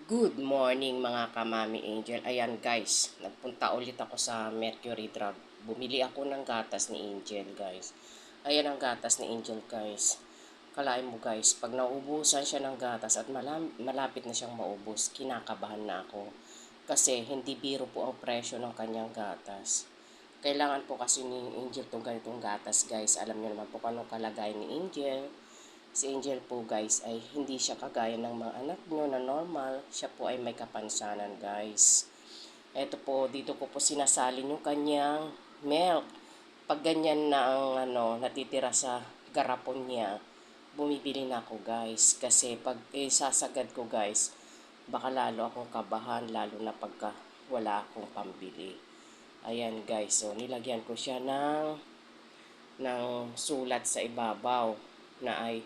Good morning mga kamami Angel. Ayan guys, nagpunta ulit ako sa Mercury Drug. Bumili ako ng gatas ni Angel guys. Ayan ang gatas ni Angel guys. Kalain mo guys, pag naubusan siya ng gatas at malapit na siyang maubos, kinakabahan na ako. Kasi hindi biro po ang presyo ng kanyang gatas. Kailangan po kasi ni Angel itong ganitong gatas guys. Alam niyo naman po kung anong kalagayan ni Angel. Si Angel po guys ay hindi siya kagaya ng mga anak nyo na normal. Siya po ay may kapansanan guys. Ito po, dito ko po sinasalin yung kanyang milk. Pag ganyan na ang natitira sa garapon niya, bumibili na ako guys. Kasi pag sasagad ko guys, baka lalo akong kabahan, lalo na pagka wala akong pambili. Ayan guys, so nilagyan ko siya ng sulat sa ibabaw na ay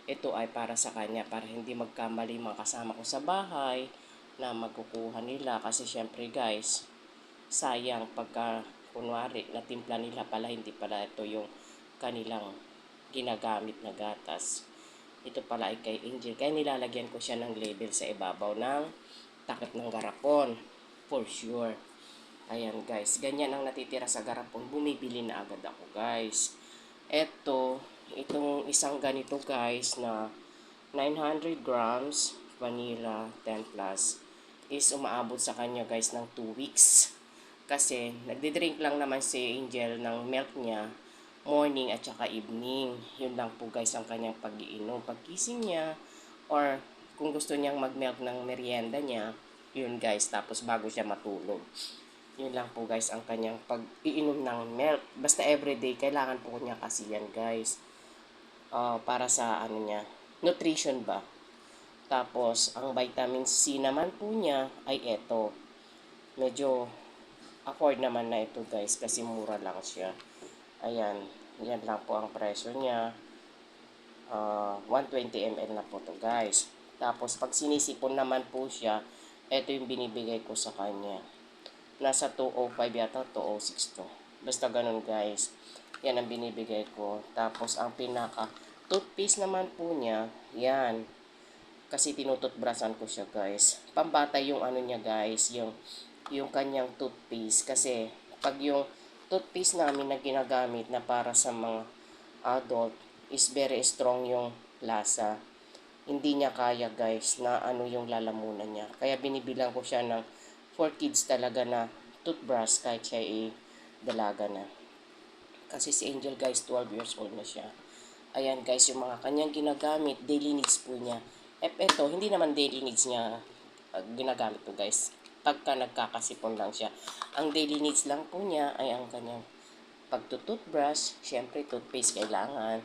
ito ay para sa kanya, para hindi magkamali mga kasama ko sa bahay na magkukuha nila. Kasi syempre guys, sayang pagka kunwari na timpla nila pala, hindi pala ito yung kanilang ginagamit na gatas. Ito pala ay kay Angel, kaya nilalagyan ko siya ng label sa ibabaw ng takip ng garapon, for sure. Ayan guys, ganyan ang natitira sa garapon, bumibili na agad ako guys. Itong isang ganito guys na 900 grams vanilla 10 plus is umaabot sa kanya guys ng 2 weeks. Kasi nagdi-drink lang naman si Angel ng milk niya morning at saka evening. Yun lang po guys ang kanyang pag-iinom. Pagkising niya or kung gusto niyang mag-milk ng merienda niya, yun guys, tapos bago siya matulog. Yun lang po guys ang kanyang pag-iinom ng milk. Basta everyday, kailangan po niya kasi yan guys. Para sa niya, nutrition ba. Tapos, ang vitamin C naman po niya ay ito. Medyo afford naman na ito guys kasi mura lang siya. Ayan, yan lang po ang presyo niya. 120 ml na po to guys. Tapos, pag sinisipon naman po siya, ito yung binibigay ko sa kanya. Nasa 205 yata, 206 to. Basta ganun guys. Yan ang binibigay ko. Tapos ang pinaka toothpaste naman po niya, yan. Kasi tinututbrasan ko siya guys. Pambata yung niya guys, yung kanyang toothpaste. Kasi pag yung toothpaste namin na ginagamit na para sa mga adult is very strong yung lasa. Hindi niya kaya guys na yung lalamunan niya. Kaya binibilang ko siya ng for kids talaga na toothbrush kahit siya dalaga na. Kasi si Angel guys 12 years old na siya. Ayan guys yung mga kanyang ginagamit, daily needs po niya. Ito, hindi naman daily needs niya ginagamit po guys. Pagka nagkakasipon lang siya. Ang daily needs lang po niya ay ang kanyang pagtututbrush, syempre toothpaste kailangan,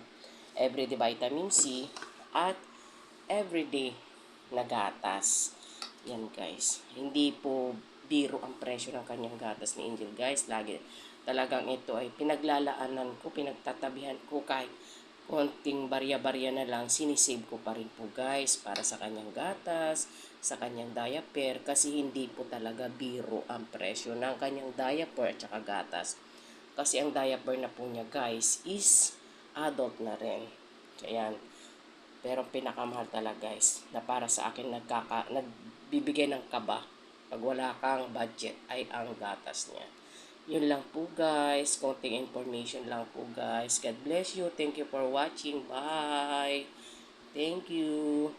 everyday vitamin C, at everyday na gatas. Yan guys. Hindi po biro ang presyo ng kanyang gatas ni Angel guys. Lagi talagang ito ay pinaglalaanan ko, pinagtatabihan ko kahit konting barya-barya na lang, sinisave ko pa rin po guys para sa kanyang gatas, sa kanyang diaper, kasi hindi po talaga biro ang presyo ng kanyang diaper at saka gatas. Kasi ang diaper na po niya guys is adult na rin. Ayan. Pero pinakamahal talaga guys na para sa akin nagbibigay ng kaba pag wala kang budget ay ang gatas niya. Yun lang po guys. Konting information lang po guys. God bless you. Thank you for watching. Bye. Thank you.